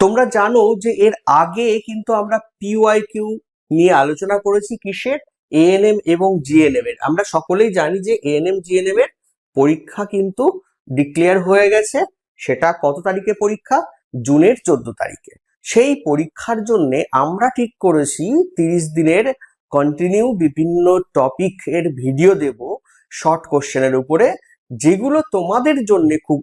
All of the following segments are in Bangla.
তোমরা জানো যে এর আগে কিন্তু আমরা পিওয়াইকিউ নিয়ে আলোচনা করেছি, কিসের? এএনএম এবং জিএনএম এর। আমরা সকলেই জানি যে এএনএম জিএনএম এর পরীক্ষা কিন্তু ডিক্লেয়ার হয়ে গেছে। সেটা কত তারিখে পরীক্ষা? জুনের 14 তারিখে। সেই পরীক্ষার জন্য আমরা ঠিক করেছি 30 দিনের কন্টিনিউ বিভিন্ন টপিক এর ভিডিও দেব শর্ট কোশ্চেনের উপরে, যেগুলো তোমাদের জন্য খুব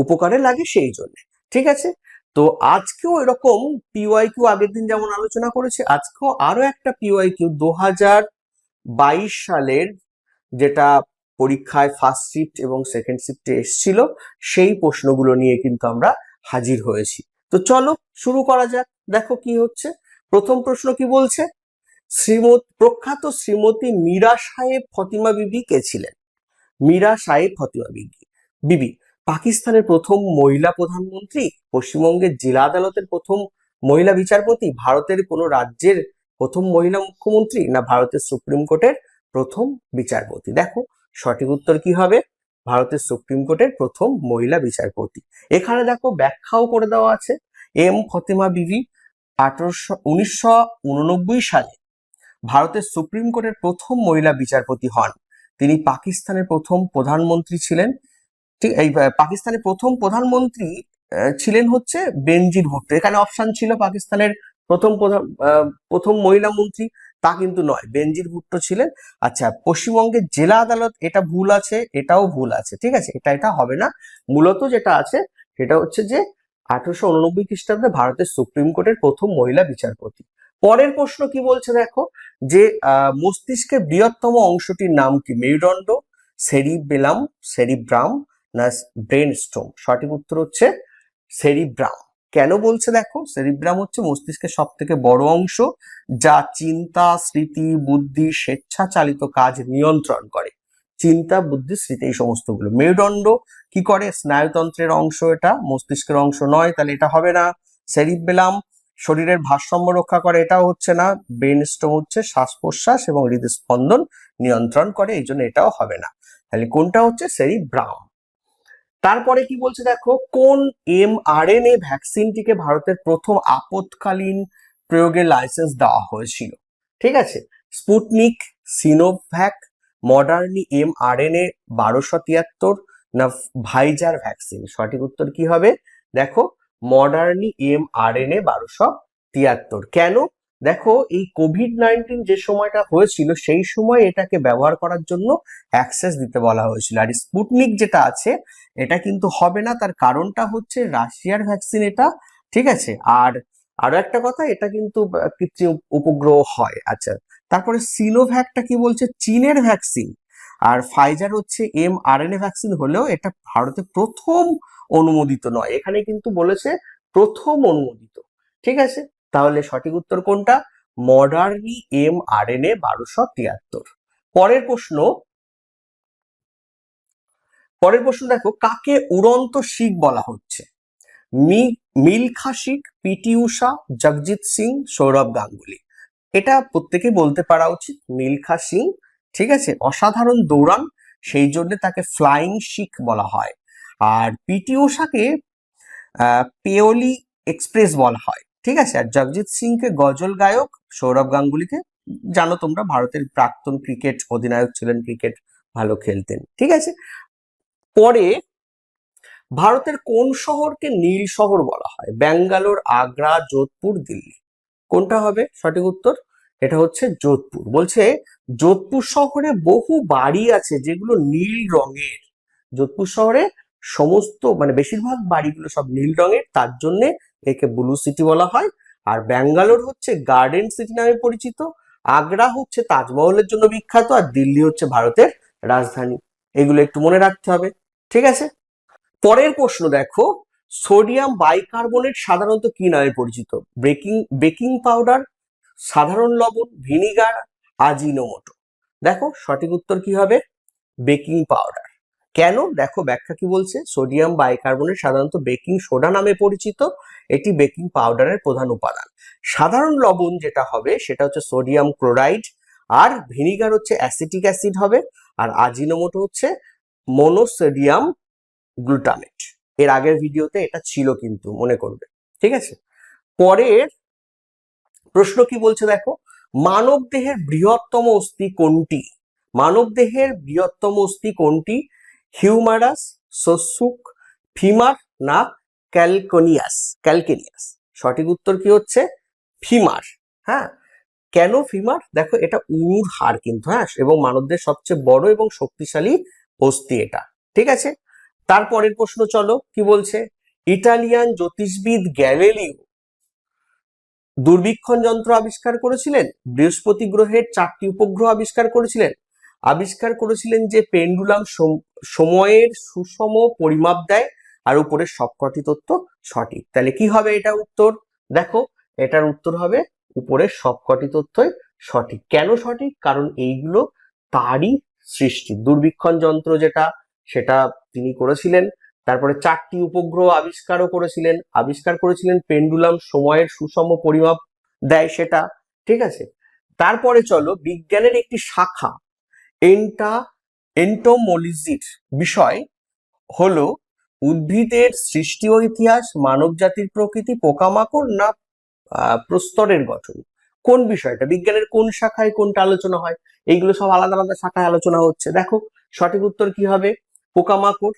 উপকারে লাগে সেই জন্য। ঠিক আছে, তো আজকেও এরকম পিওয়াইকিউ আগের দিন যেমন আলোচনা করেছে, আজকেও আরো একটা পিওয়াইকিউ 2022 সালের, যেটা পরীক্ষায় ফার্স্ট শিফট এবং সেকেন্ড শিফটে এসেছিল, সেই প্রশ্নগুলো নিয়ে কিন্তু আমরা হাজির হয়েছি। তো চলো শুরু করা যাক। দেখো কি হচ্ছে। প্রথম প্রশ্ন কি বলছে? প্রখ্যাত শ্রীমতী মীরা সাহেব ফতিমা বিবি কে ছিলেন? মীরা সাহেব ফতিমা বিবি পাকিস্তানের প্রথম মহিলা প্রধানমন্ত্রী, পশ্চিমবঙ্গের জেলা আদালতের প্রথম মহিলা বিচারপতি, ভারতের কোন রাজ্যের প্রথম মহিলা মুখ্যমন্ত্রী, না ভারতের সুপ্রিম কোর্টের প্রথম বিচারপতি? দেখো সঠিক উত্তর কি হবে? ভারতের সুপ্রিম কোর্টের প্রথম মহিলা বিচারপতি। এখানে দেখো ব্যাখ্যাও করে দেওয়া আছে। এম ফতিমা বিবি 1989 সালে ভারতের সুপ্রিম কোর্টের প্রথম মহিলা বিচারপতি হন। তিনি পাকিস্তানের প্রথম প্রধানমন্ত্রী ছিলেন। ঠিক, এই পাকিস্তানের প্রথম প্রধানমন্ত্রী ছিলেন হচ্ছে বেনজির ভুট্টো। এখানে অপশন ছিল পাকিস্তানের প্রথম মহিলা মন্ত্রী, তা কিন্তু নয়, বেনজির ভুট্টো ছিলেন। আচ্ছা, পশ্চিমবঙ্গের জেলা আদালত, এটা ভুল আছে, এটাও ভুল আছে। ঠিক আছে, এটা হবে না। মূলত যেটা আছে সেটা হচ্ছে যে 1889 খ্রিস্টাব্দে ভারতের সুপ্রিম কোর্টের প্রথম মহিলা বিচারপতি। পরের প্রশ্ন কি বলছে দেখো, যে মস্তিষ্কের বৃহত্তম অংশটির নাম কি? মেরুদণ্ড, সেরিব্রাম, না ব্রেন স্ট্রোম? সঠিক উত্তর হচ্ছে সেরিব্রাম। কেন বলছে দেখো, সেরিব্রাম হচ্ছে মস্তিষ্কের সব থেকে বড় অংশ, যা চিন্তা, স্মৃতি, বুদ্ধি, স্বেচ্ছাচালিত কাজ নিয়ন্ত্রণ করে। চিন্তা, বুদ্ধি, স্মৃতি, এই সমস্তগুলো। মেরুদণ্ড কি করে? স্নায়ুতন্ত্রের অংশ, এটা মস্তিষ্কের অংশ নয়, তাহলে এটা হবে না। সেরিব্রাম শরীরের ভারসাম্য রক্ষা করে, এটাও হচ্ছে না। ব্রেন স্ট্রোম হচ্ছে শ্বাস প্রশ্বাস এবং হৃদস্পন্দন নিয়ন্ত্রণ করে, এই জন্য এটাও হবে না। তাহলে কোনটা হচ্ছে? সেরিব্রাম। তারপরে কি বলছে দেখো, কোন mRNA ভ্যাকসিনটিকে ভারতের প্রথম আপৎকালীন প্রয়োগের লাইসেন্স দেওয়া হয়েছিল? ঠিক আছে, স্পুটনিক, সিনোভ্যাক, মডার্নি mRNA 1273, না ভাইজার ভ্যাকসিন? সঠিক উত্তর কি হবে? দেখো মডার্নি mRNA 1273। কেন? দেখো এই কোভিড-19 যে সময়টা হয়েছিল, সেই সময় এটাকে ব্যবহার করার জন্য অ্যাক্সেস দিতে বলা হয়েছিল। আর স্পুটনিক যেটা আছে এটা কিন্তু হবে না, তার কারণটা হচ্ছে রাশিয়ার ভ্যাকসিন এটা। ঠিক আছে, আর আরো একটা কথা, এটা কিন্তু কৃত্রিম উপগ্রহ হয়। আচ্ছা, তারপরে সিনোভ্যাকটা কি বলছে? চীনের ভ্যাকসিন। আর ফাইজার হচ্ছে mRNA ভ্যাকসিন হলেও এটা ভারতে প্রথম অনুমোদিত নয়, এখানে কিন্তু বলেছে প্রথম অনুমোদিত। ঠিক আছে, তাহলে সঠিক উত্তর কোনটা? মডার্নি mRNA 1273। পরের প্রশ্ন দেখো, কাকে উড়ন্ত শিখ বলা হচ্ছে? মিলখা শিখ, পিটি ঊষা, জগজিৎ সিং, সৌরভ গাঙ্গুলি? এটা প্রত্যেকে বলতে পারা উচিত, মিলখা সিং। ঠিক আছে, অসাধারণ দৌড়ান, সেই জন্য তাকে ফ্লাইং শিখ বলা হয়। আর পিটি ঊষাকে পেওলি এক্সপ্রেস বলা হয়। ঠিক আছে, আর জগজিৎ সিংকে গজল গায়ক, সৌরভ গাঙ্গুলিকে জানো তোমরা, ভারতের প্রাক্তন ক্রিকেট অধিনায়ক ছিলেন, ক্রিকেট ভালো খেলতেন। ঠিক আছে, পরে ভারতের কোন শহরকে নীল শহর বলা হয়? ব্যাঙ্গালোর, আগ্রা, যোধপুর, দিল্লি? কোনটা হবে সঠিক উত্তর? এটা হচ্ছে যোধপুর। বলছে যোধপুর শহরে বহু বাড়ি আছে যেগুলো নীল রঙের। যোধপুর শহরে সমস্ত মানে বেশিরভাগ বাড়িগুলো সব নীল রঙের, তার জন্য একে ব্লু সিটি বলা হয়। আর ব্যাঙ্গালোর হচ্ছে গার্ডেন সিটি নামে পরিচিত, আগ্রা হচ্ছে তাজমহলের জন্য বিখ্যাত, আর দিল্লি হচ্ছে ভারতের রাজধানী। এগুলো একটু মনে রাখতে হবে। ঠিক আছে, পরের প্রশ্ন দেখো, সোডিয়াম বাইকার্বনেট সাধারণত কি নামে পরিচিত? বেকিং পাউডার, সাধারণ লবণ, ভিনিগার, আজিনোমোটো? দেখো সঠিক উত্তর কি হবে? Baking powder. কেন? দেখো ব্যাখ্যা কি বলছে, সোডিয়াম বাইকার্বনেট সাধারণত বেকিং সোডা নামে পরিচিত, এটি বেকিং পাউডারের প্রধান উপাদান। সাধারণ লবণ যেটা হবে সেটা হচ্ছে সোডিয়াম ক্লোরাইড, আর ভিনিগার হচ্ছে অ্যাসিটিক অ্যাসিড হবে, আর আজিনোমোটো হচ্ছে মনোসোডিয়াম গ্লুটামেট। এর আগের ভিডিওতে এটা ছিল কিন্তু মনে করবে, ঠিক আছে। পরের প্রশ্ন কি বলছে দেখো, মানব দেহের বৃহত্তম অস্থি কোনটি? মানব দেহের বৃহত্তম অস্থি কোনটি? হিউমারাস, সস্যুক, ফিমার না ক্যালকেনিয়াস? সঠিক উত্তর কি হচ্ছে ফিমার। হ্যাঁ, কেন ফিমার? দেখো এটা উরুর হাড় কিন্তু, হ্যাঁ, এবং মানবদের সবচেয়ে বড় এবং শক্তিশালী অস্থি এটা, ঠিক আছে। তারপরের প্রশ্ন চলো কি বলছে, ইটালিয়ান জ্যোতিষবিদ গ্যালিলিও দূরবীক্ষণ যন্ত্র আবিষ্কার করেছিলেন, বৃহস্পতি গ্রহের 4টি উপগ্রহ আবিষ্কার করেছিলেন যে পেন্ডুলাম সময়ের সুষম পরিমাপ দেয়, আর উপরের সবকটি তথ্য সঠিক। তাহলে কি হবে এটা উত্তর? দেখো এটার উত্তর হবে উপরের সবকটি তথ্যই সঠিক। কেন সঠিক? কারণ এইগুলো তারই সৃষ্টি। দূরবীক্ষণ যন্ত্র যেটা, সেটা তিনি করেছিলেন। তারপরে 4টি উপগ্রহ আবিষ্কার করেছিলেন পেন্ডুলাম সময়ের সুষম পরিমাপ দেয় সেটা, ঠিক আছে। তারপরে চলো বিজ্ঞানের একটি শাখা এন্টোমোলজির বিষয় হলো উদ্ভিদের সৃষ্টি ও ইতিহাস, মানব জাতির প্রকৃতি, পোকামাকড় না প্রস্তরের গঠন। কোন বিষয়টা, বিজ্ঞানের কোন শাখায় কোনটা আলোচনা হয়? এইগুলো সব আলাদা আলাদা শাখায় আলোচনা হচ্ছে। দেখো সঠিক উত্তর কি হবে? পোকামাকড়।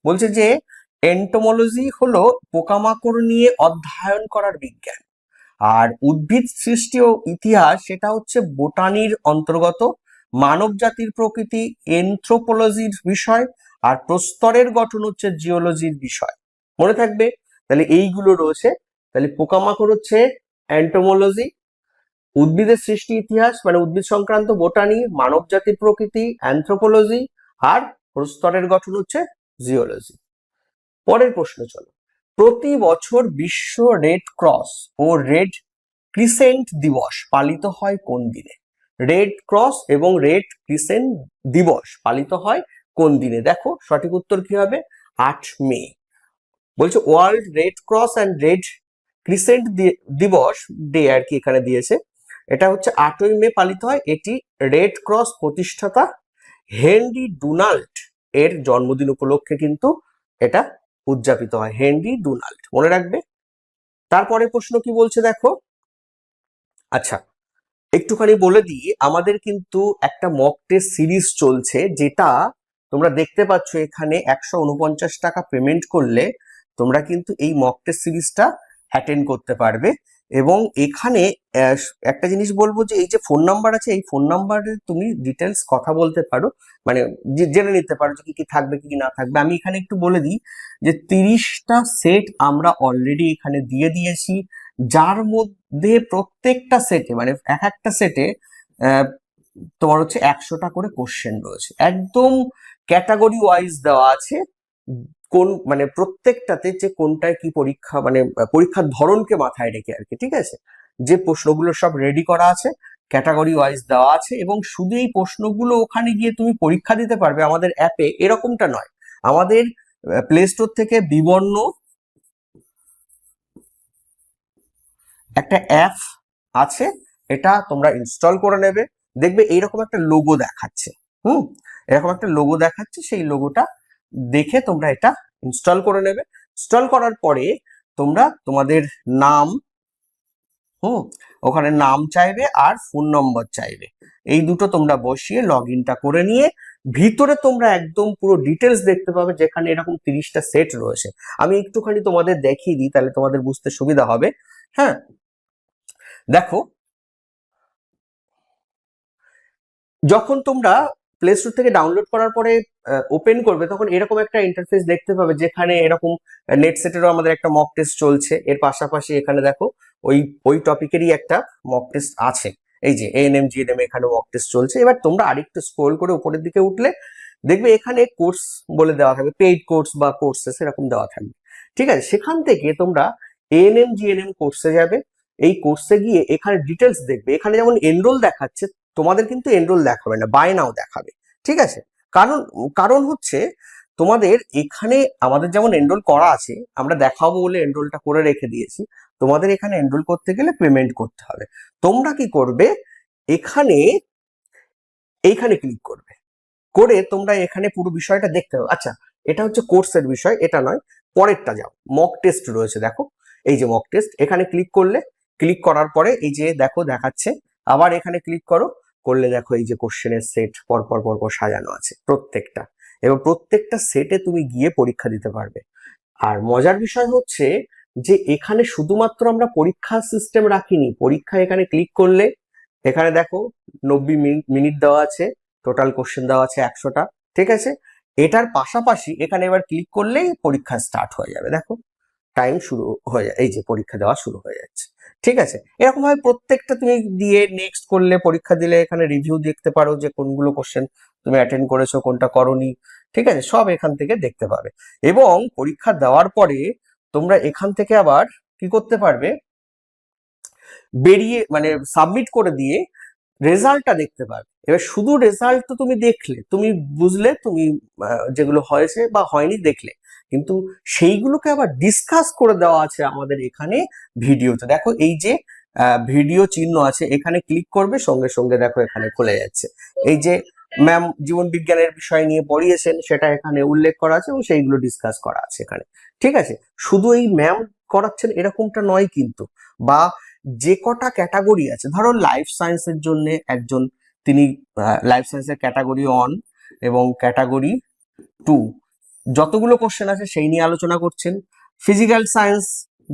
বলছে যে এন্টোমোলজি হলো পোকামাকড় নিয়ে অধ্যয়ন করার বিজ্ঞান, আর উদ্ভিদ সৃষ্টি ও ইতিহাস সেটা হচ্ছে বোটানির অন্তর্গত, মানব জাতির প্রকৃতি এনথ্রোপোলজির বিষয়, আর প্রস্তরের গঠন হচ্ছে জিওলজির বিষয়। মনে থাকবে? তাহলে এইগুলো রয়েছে। তাহলে পোকামাকড় হচ্ছে এন্টোমোলজি, উদ্ভিদের সৃষ্টি ইতিহাস মানে উদ্ভিদ সংক্রান্ত বোটানি, মানব জাতির প্রকৃতি অ্যানথ্রোপোলজি, আর প্রস্তরের গঠন হচ্ছে জিওলজি। পরের প্রশ্ন চলো, প্রতি বছর বিশ্ব রেড ক্রস ও রেড ক্রিসেন্ট দিবস পালিত হয় কোন দিনে? রেড ক্রস এবং রেড ক্রিসেন্ট দিবস পালিত হয় কোন দিনে? দেখো সঠিক উত্তর কি হবে? 8 মে। বলছে world red cross and red crescent দিবস ডে আর কি এখানে দিয়েছে, এটা হচ্ছে 8ই মে পালিত হয়। এটি রেড ক্রস প্রতিষ্ঠাতা হেনরি ডুনাল্ট এর জন্মদিন উপলক্ষে কিন্তু এটা উদযাপিত হয়, হেনরি ডুনাল্ট, মনে রাখবে। তারপরে প্রশ্ন কি বলছে দেখো, আচ্ছা একটুখানি বলে দিই, আমাদের কিন্তু একটা মক টেস্ট সিরিজ চলছে, যেটা তোমরা দেখতে পাচ্ছ এখানে 149 টাকা পেমেন্ট করলে তোমরা কিন্তু এই মক টেস্ট সিরিজটা অ্যাটেন্ড করতে পারবে। এবং এখানে একটা জিনিস বলবো যে এই যে ফোন নাম্বার আছে, এই ফোন নাম্বারে তুমি ডিটেলস কথা বলতে পারো, মানে জেনে নিতে পারো যে কি কি থাকবে কি কি না থাকবে। আমি এখানে একটু বলে দিই যে 30টা সেট আমরা অলরেডি এখানে দিয়ে দিয়েছি, যার মধ্যে প্রত্যেকটা সেটে মানে এক একটা সেটে তোমার হচ্ছে 100টা করে কোশ্চেন রয়েছে, একদম ক্যাটাগরি ওয়াইজ দেওয়া আছে, কোন মানে প্রত্যেকটাতে যে কোনটায় কি পরীক্ষা, মানে পরীক্ষার ধরনকে মাথায় রেখে আর কি, ঠিক আছে। যে প্রশ্নগুলো সব রেডি করা আছে, ক্যাটাগরি ওয়াইজ দেওয়া আছে, এবং শুধু এই প্রশ্নগুলো ওখানে গিয়ে তুমি পরীক্ষা দিতে পারবে আমাদের অ্যাপে, এরকমটা নয়। আমাদের প্লে স্টোর থেকে বিবর্ণ একটা অ্যাপ আছে, এটা তোমরা ইনস্টল করে নেবে। দেখবে এইরকম একটা লোগো দেখাচ্ছে, এরকম একটা লোগো দেখাচ্ছে, সেই লোগোটা দেখে তোমরা এটা ইনস্টল করে নেবে। ইনস্টল করার পরে তোমরা তোমাদের নাম, ওখানে নাম চাইবে আর ফোন নম্বর চাইবে, এই দুটো তোমরা বসিয়ে লগ ইনটা করে নিয়ে ভিতরে তোমরা একদম পুরো ডিটেলস দেখতে পাবে, যেখানে এরকম 30টা সেট রয়েছে। আমি একটুখানি তোমাদের দেখিয়ে দিই, তাহলে তোমাদের বুঝতে সুবিধা হবে। হ্যাঁ দেখো, যখন তোমরা প্লে স্টোর থেকে ডাউনলোড করার পরে ওপেন করবে, তখন এরকম একটা ইন্টারফেস দেখতে পাবে, যেখানে এরকম নেট সেটেরও আমাদের একটা মক টেস্ট চলছে, এর পাশাপাশি এখানে দেখো ওই টপিকেরই একটা মক টেস্ট আছে, এই যে এএনএম জিএনএম এখানে মক টেস্ট চলছে। এবার তোমরা আরেকটু স্ক্রোল করে উপরের দিকে উঠলে দেখবে এখানে কোর্স বলে দেওয়া থাকবে, পেইড কোর্স বা কোর্সেস এরকম দেওয়া থাকবে, ঠিক আছে। সেখান থেকে তোমরা এএনএম জিএনএম কোর্সে যাবে, এই কোর্সে গিয়ে এখানে ডিটেলস দেখবে, এখানে যেমন এনরোল দেখাচ্ছে, তোমাদের কিন্তু এনরোল দেখাবে না, বাই নাও দেখাবে, ঠিক আছে। কারণ কারণ হচ্ছে তোমাদের এখানে আমাদের যেমন এনরোল করা আছে, আমরা দেখাবো বলে এনরোলটা করে রেখে দিয়েছি, তোমাদের এখানে এনরোল করতে গেলে পেমেন্ট করতে হবে। তোমরা কি করবে, এইখানে ক্লিক করবে, করে তোমরা এখানে পুরো বিষয়টা দেখতে হবে। আচ্ছা এটা হচ্ছে কোর্সের বিষয়, এটা নয়। পরেরটা যাও, মক টেস্ট রয়েছে, দেখো এই যে মক টেস্ট, এখানে ক্লিক করলে, ক্লিক করার পরে এই যে দেখো দেখাচ্ছে, আবার এখানে ক্লিক করো, করলে দেখো এই যে কোশ্চেনের সেট পরপর পরপর সাজানো আছে প্রত্যেকটা, এবং প্রত্যেকটা সেটে তুমি গিয়ে পরীক্ষা দিতে পারবে। আর মজার বিষয় হচ্ছে যে এখানে শুধুমাত্র আমরা পরীক্ষা সিস্টেম রাখিনি, পরীক্ষা এখানে ক্লিক করলে এখানে দেখো 90 মিনিট দেওয়া আছে, টোটাল কোশ্চেন দেওয়া আছে 100টা, ঠিক আছে। এটার পাশাপাশি এখানে এবার ক্লিক করলেই পরীক্ষা স্টার্ট হয়ে যাবে, দেখো টাইম শুরু হয়ে যায়, এই যে পরীক্ষা দেওয়া শুরু হয়ে যাচ্ছে, ঠিক আছে। এরকম ভাবে প্রত্যেকটা তুমি দিয়ে নেক্সট করলে, পরীক্ষা দিলে এখানে রিভিউ দেখতে পারো যে কোনগুলো কোশ্চেন তুমি অ্যাটেন্ড করেছো, কোনটা করোনি, ঠিক আছে, সব এখান থেকে দেখতে পাবে। এবং পরীক্ষা দেওয়ার পরে তোমরা এখান থেকে আবার কি করতে পারবে, বেরিয়ে মানে সাবমিট করে দিয়ে রেজাল্টটা দেখতে পাবে। এবার শুধু রেজাল্ট তো তুমি দেখলে, তুমি বুঝলে, তুমি যেগুলো হয়েছে বা হয়নি দেখলে, কিন্তু সেইগুলোকে আবার ডিসকাস করে দেওয়া আছে আমাদের এখানে ভিডিওতে। দেখো এই যে ভিডিও চিহ্ন আছে, এখানে ক্লিক করবে, সঙ্গে সঙ্গে দেখো এখানে খুলে যাচ্ছে। এই যে ম্যাম জীবন বিজ্ঞানের বিষয় নিয়ে পড়িয়েছেন সেটা এখানে উল্লেখ করা আছে এবং সেইগুলো ডিসকাস করা আছে এখানে, ঠিক আছে। শুধু এই ম্যাম করাচ্ছেন এরকমটা নয় কিন্তু, বা যে কটা ক্যাটাগরি আছে, ধরো লাইফ সায়েন্সের জন্য একজন, তিনি লাইফ সায়েন্সের ক্যাটাগরি 1 এবং ক্যাটাগরি 2 যতগুলো কোশ্চেন আছে সেই নিয়ে আলোচনা করছেন। ফিজিক্যাল সায়েন্স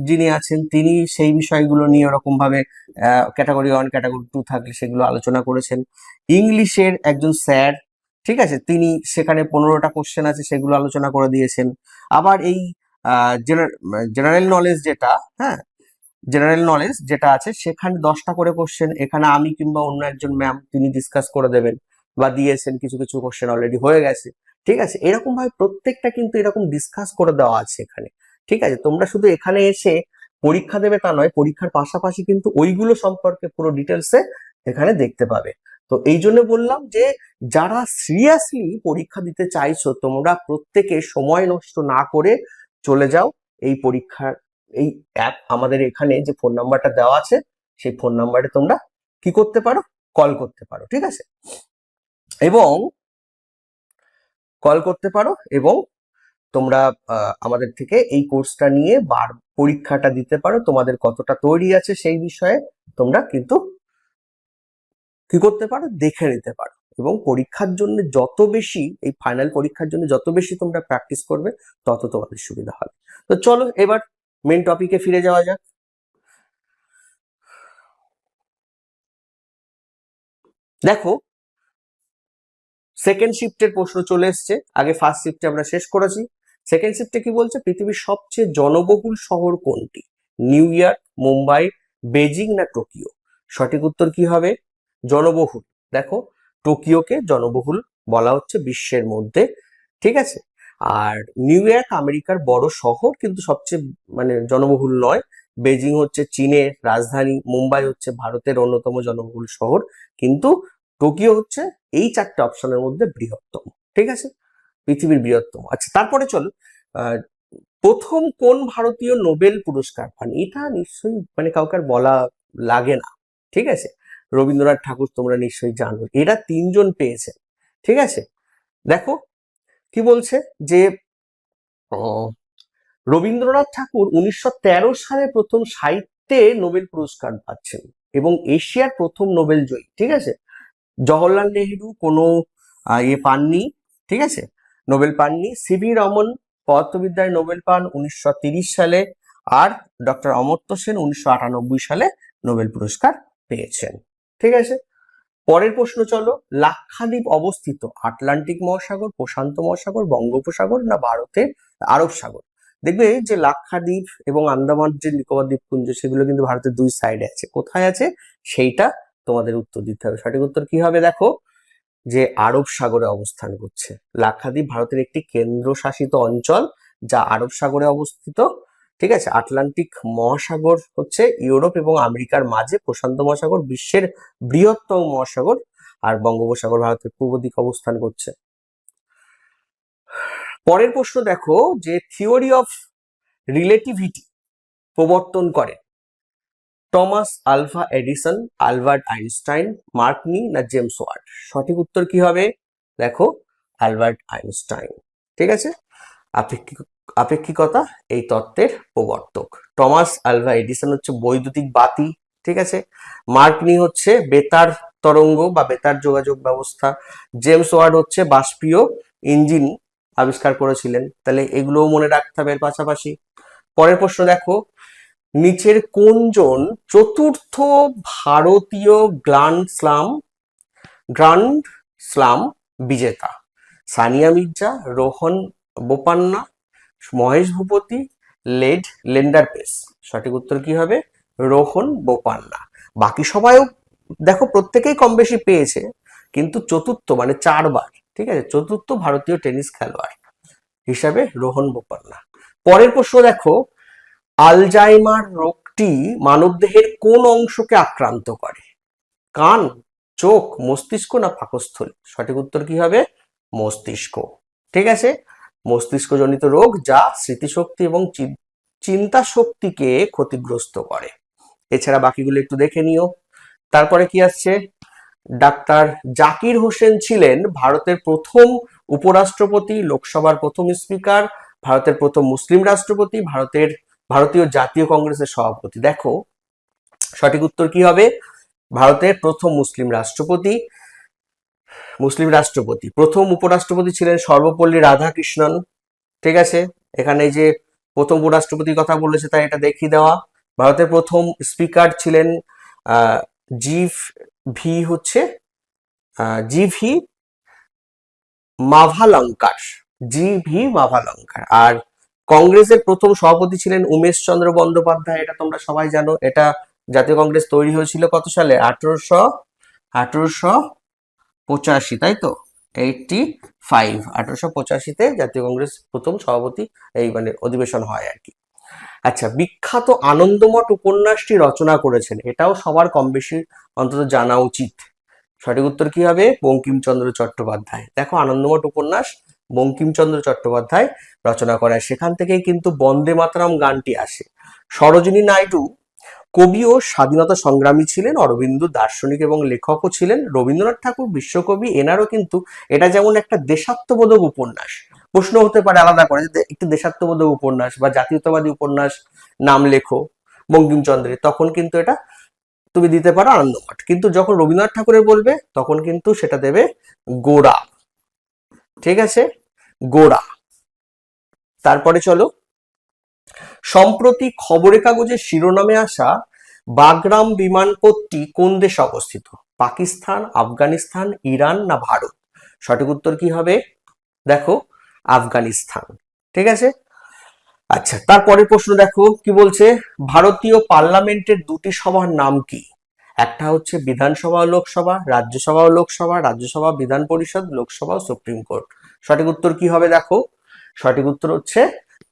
যিনি আছেন তিনি সেই বিষয়গুলো নিয়ে ওরকম ভাবে ক্যাটাগরি 1 ক্যাটাগরি 2 থাকলে সেগুলো আলোচনা করেছেন। ইংলিশের একজন স্যার, ঠিক আছে, তিনি সেখানে 15টা কোশ্চেন আছে সেগুলো আলোচনা করে দিয়েছেন। আবার এই জেনারেল নলেজ যেটা, হ্যাঁ, জেনারেল নলেজ যেটা আছে সেখানে 10টা করে কোশ্চেন এখানে আমি কিংবা অন্য একজন ম্যাম তিনি ডিসকাস করে দেবেন, বা দিয়েছেন, কিছু কিছু কোশ্চেন অলরেডি হয়ে গেছে, ঠিক আছে। এরকম ভাবে প্রত্যেকটা কিন্তু এরকম ডিসকাস করে দেওয়া আছে এখানে, ঠিক আছে। তোমরা শুধু এখানে এসে পরীক্ষা দেবে তা নয়, পরীক্ষার পাশাপাশি কিন্তু ওইগুলো সম্পর্কে পুরো ডিটেলসে এখানে দেখতে পাবে। তো এই জন্য বললাম যে যারা সিরিয়াসলি পরীক্ষা দিতে চাইছো তোমরা প্রত্যেকে সময় নষ্ট না করে চলে যাও এই পরীক্ষার এই অ্যাপ, আমাদের এখানে যে ফোন নাম্বারটা দেওয়া আছে সেই ফোন নাম্বারে তোমরা কি করতে পারো, কল করতে পারো, ঠিক আছে, এবং কল করতে পারো এবং তোমরা আমাদের থেকে এই কোর্সটা নিয়ে পরীক্ষাটা দিতে পারো। তোমাদের কতটা তৈরি আছে সেই বিষয়ে তোমরা কিন্তু কি করতে পারো, দেখে নিতে পারো। এবং পরীক্ষার জন্য যত বেশি, এই ফাইনাল পরীক্ষার জন্য যত বেশি তোমরা প্র্যাকটিস করবে তত তোমাদের সুবিধা হবে। তো চলো এবার মেন টপিকে ফিরে যাওয়া যাক। দেখো সেকেন্ড শিফটের প্রশ্ন চলে এসছে, আগে ফার্স্ট শিফটে আমরা শেষ করেছি। সেকেন্ড শিফটে কি বলছে, পৃথিবীর সবচেয়ে জনবহুল শহর কোনটি? নিউ ইয়র্ক, মুম্বাই, বেজিং না টোকিও? সঠিক উত্তর কি হবে? জনবহুল। দেখো টোকিওকে জনবহুল বলা হচ্ছে বিশ্বের মধ্যে, ঠিক আছে। আর নিউ ইয়র্ক আমেরিকার বড় শহর কিন্তু সবচেয়ে মানে জনবহুল নয়। বেজিং হচ্ছে চীনের রাজধানী, মুম্বাই হচ্ছে ভারতের অন্যতম জনবহুল শহর, কিন্তু টোকিও হচ্ছে এই 4টে অপশনের মধ্যে বৃহত্তম, ঠিক আছে, পৃথিবীর বৃহত্তম। আচ্ছা তারপরে চলো, প্রথম কোন ভারতীয় নোবেল পুরস্কার পান? এটা নিশ্চয়ই মানে কাউকে আর বলা লাগে না, ঠিক আছে, রবীন্দ্রনাথ ঠাকুর, তোমরা নিশ্চয়ই জানো। এরা 3জন পেয়েছেন, ঠিক আছে। দেখো কি বলছে যে রবীন্দ্রনাথ ঠাকুর 1913 সালে প্রথম সাহিত্যে নোবেল পুরস্কার পাচ্ছেন এবং এশিয়ার প্রথম নোবেল জয়ী, ঠিক আছে। জওহরলাল নেহেরু কোনো পাননি, ঠিক আছে, নোবেল পাননি। সিভি রমন পদার্থবিদ্যায় নোবেল পান 1930 সালে, আর ডক্টর অমর্ত্য সেন 1998 সালে নোবেল পুরস্কার পেয়েছেন, ঠিক আছে। পরের প্রশ্ন চলো, লাক্ষাদ্বীপ অবস্থিত আটলান্টিক মহাসাগর, প্রশান্ত মহাসাগর, বঙ্গোপসাগর না ভারতের আরব সাগর? দেখবে যে লাক্ষাদ্বীপ এবং আন্দামান যে নিকোবর দ্বীপপুঞ্জ সেগুলো কিন্তু ভারতের 2 সাইডে আছে, কোথায় আছে সেইটা তোমাদের উত্তর দিতে হবে। সঠিক উত্তর কি হবে? দেখো যে আরব সাগরে অবস্থান করছে। লাক্ষাদ্বীপ ভারতের একটি কেন্দ্রশাসিত অঞ্চল যা আরব সাগরে অবস্থিত, ঠিক আছে। আটলান্টিক মহাসাগর হচ্ছে ইউরোপ এবং আমেরিকার মাঝে, প্রশান্ত মহাসাগর বিশ্বের বৃহত্তম মহাসাগর, আর বঙ্গোপসাগর ভারতের পূর্ব দিকে অবস্থান করছে। পরের প্রশ্ন দেখো যে থিওরি অফ রিলেটিভিটি প্রবর্তন করে Thomas Alva Edison, Albert Einstein, Marconi না জেমস ওয়াট? সঠিক উত্তর কি হবে? দেখো আলবার্ট আইনস্টাইন, ঠিক আছে। আপেক্ষিক আপেক্ষিকতা এই তত্ত্বের প্রবর্তক। টমাস আলভা এডিসন হচ্ছে বৈদ্যুতিক বাতি, ঠিক আছে। মার্কনি হচ্ছে বেতার তরঙ্গ বা বেতার যোগাযোগ ব্যবস্থা। জেমস ওয়ার্ড হচ্ছে বাষ্পীয় ইঞ্জিন আবিষ্কার করেছিলেন। তাহলে এগুলোও মনে রাখতে হবে এর পাশাপাশি। পরের প্রশ্ন দেখো, নিচের কোনজন চতুর্থ ভারতীয় গ্র্যান্ড স্লাম বিজেতা? Sania Mirza, Rohan Bopanna, Mahesh Bhupathi, lender pace. সঠিক উত্তর কি হবে? রোহন বোপান্না। বাকি সবাইও দেখো প্রত্যেকেই কম বেশি পেয়েছে, কিন্তু চতুর্থ মানে 4বার, ঠিক আছে, চতুর্থ ভারতীয় টেনিস খেলোয়াড় হিসাবে রোহন বোপান্না। পরের প্রশ্ন দেখো, আলজাইমার রোগটি মানবদেহের কোন অংশকে আক্রান্ত করে? কান, চোখ, মস্তিষ্ক না পাকস্থলী? সঠিক উত্তর কি হবে? মস্তিষ্ক, ঠিক আছে। মস্তিষ্কজনিত রোগ যা স্মৃতিশক্তি এবং চিন্তা শক্তিকে ক্ষতিগ্রস্ত করে। এছাড়া বাকিগুলো একটু দেখে নিও। তারপরে কি আসছে, ডাক্তার জাকির হোসেন ছিলেন ভারতের প্রথম উপরাষ্ট্রপতি, লোকসভার প্রথম স্পিকার, ভারতের প্রথম মুসলিম রাষ্ট্রপতি, ভারতীয় জাতীয় কংগ্রেসের সভাপতি। দেখো সঠিক উত্তর কি হবে? ভারতের প্রথম মুসলিম রাষ্ট্রপতি। প্রথম উপরাষ্ট্রপতি ছিলেন সর্বপল্লী রাধাকৃষ্ণন, ঠিক আছে। এখানে যে প্রথম উপরাষ্ট্রপতির কথা বলেছে তাই এটা দেখিয়ে দেওয়া। ভারতের প্রথম স্পিকার ছিলেন জি ভি মাভালঙ্কার। আর কংগ্রেসের প্রথম সভাপতি ছিলেন উমেশ চন্দ্র বন্দ্যোপাধ্যায়। এটা তোমরা সবাই জানো। এটা জাতীয় কংগ্রেস তৈরি হয়েছিল কত সালে? 1885, তাই তো? 1885-তে জাতীয় কংগ্রেস প্রথম সভাপতি এই মানে অধিবেশন হয় আর কি। আচ্ছা, বিখ্যাত আনন্দমঠ উপন্যাসটি রচনা করেছেন, এটাও সবার কম বেশি অন্তত জানা উচিত। সঠিক উত্তর কি হবে? বঙ্কিমচন্দ্র চট্টোপাধ্যায়। দেখো আনন্দমঠ উপন্যাস বঙ্কিমচন্দ্র চট্টোপাধ্যায় রচনা করায়, সেখান থেকেই কিন্তু বন্দে মাতরম গানটি আসে। সরোজিনী নাইডু কবি ও স্বাধীনতা সংগ্রামী ছিলেন, অরবিন্দ দার্শনিক এবং লেখকও ছিলেন, রবীন্দ্রনাথ ঠাকুর বিশ্বকবি, এনারও কিন্তু এটা যেমন একটা দেশাত্মবোধক উপন্যাস। প্রশ্ন হতে পারে আলাদা করে যে একটি দেশাত্মবোধক উপন্যাস বা জাতীয়তাবাদী উপন্যাস নাম লেখো বঙ্কিমচন্দ্রের, তখন কিন্তু এটা তুমি দিতে পারো আনন্দমঠ। কিন্তু যখন রবীন্দ্রনাথ ঠাকুরের বলবে তখন কিন্তু সেটা দেবে গোড়া, ঠিক আছে, গোড়া। তারপরে চলো, সম্প্রতি খবরের কাগজের শিরোনামে আসা বাগরাম বিমানপথটি কোন দেশে অবস্থিত? পাকিস্তান, আফগানিস্তান, ইরান না ভারত? সঠিক উত্তর কি হবে? দেখো আফগানিস্তান, ঠিক আছে। আচ্ছা, তারপরের প্রশ্ন দেখো কি বলছে, ভারতীয় পার্লামেন্টের দুটি সভার নাম কি? একটা হচ্ছে বিধানসভা ও লোকসভা, রাজ্যসভা ও লোকসভা, রাজ্যসভা বিধান পরিষদ, লোকসভা ও সুপ্রিম কোর্ট। সঠিক উত্তর কি হবে? দেখো সঠিক উত্তর হচ্ছে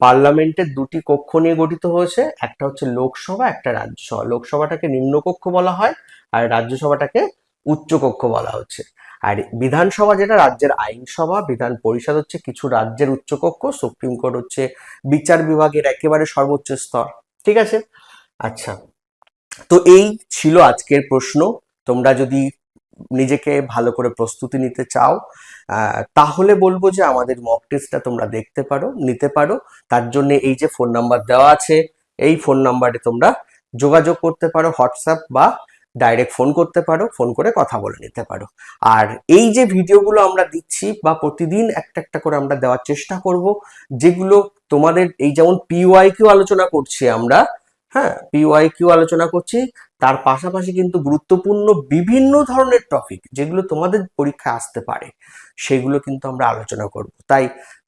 পার্লামেন্টের দুটি কক্ষ নিয়ে গঠিত হয়েছে, একটা হচ্ছে লোকসভা, একটা রাজ্যসভা। লোকসভাটাকে নিম্নকক্ষ বলা হয় আর রাজ্যসভাটাকে উচ্চকক্ষ বলা হচ্ছে। আর বিধানসভা যেটা রাজ্যের আইনসভা, বিধান পরিষদ হচ্ছে কিছু রাজ্যের উচ্চকক্ষ, সুপ্রিম কোর্ট হচ্ছে বিচার বিভাগের একেবারে সর্বোচ্চ স্তর, ঠিক আছে। আচ্ছা, তো এই ছিল আজকের প্রশ্ন। তোমরা যদি নিজেকে ভালো করে প্রস্তুতি নিতে চাও তাহলে বলবো যে আমাদের মক টেস্টটা তোমরা দেখতে পারো, নিতে পারো। তার জন্য এই যে ফোন নাম্বার দেওয়া আছে, এই ফোন নাম্বারে তোমরা যোগাযোগ করতে পারো, হোয়াটসঅ্যাপ বা ডাইরেক্ট ফোন করতে পারো, ফোন করে কথা বলে নিতে পারো। আর এই যে ভিডিওগুলো আমরা দিচ্ছি বা প্রতিদিন একটা একটা করে আমরা দেওয়ার চেষ্টা করব, যেগুলো তোমাদের এই যেমন পিওয়াইকিউ আলোচনা করছি আমরা, হ্যাঁ পিওয়াইকিউ আলোচনা করছি, তার পাশাপাশি কিন্তু গুরুত্বপূর্ণ বিভিন্ন ধরনের টপিক যেগুলো তোমাদের পরীক্ষায় আসতে পারে সেগুলো কিন্তু আমরা আলোচনা করব। তাই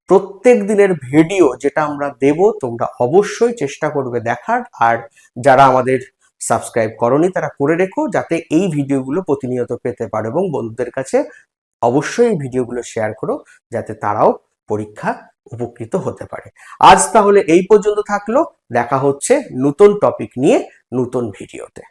প্রত্যেক দিনের ভিডিও যেটা আমরা দেব তোমরা অবশ্যই চেষ্টা করবে দেখার। আর যারা আমাদের সাবস্ক্রাইব করনি তারা করে রেখো, যাতে এই ভিডিওগুলো প্রতিনিয়ত পেতে পারো, এবং বন্ধুদের কাছে অবশ্যই এই ভিডিওগুলো শেয়ার করো যাতে তারাও পরীক্ষা উপকৃত হতে পারে। আজ তাহলে এই পর্যন্ত থাকলো, দেখা হচ্ছে নতুন টপিক নিয়ে নতুন ভিডিওতে।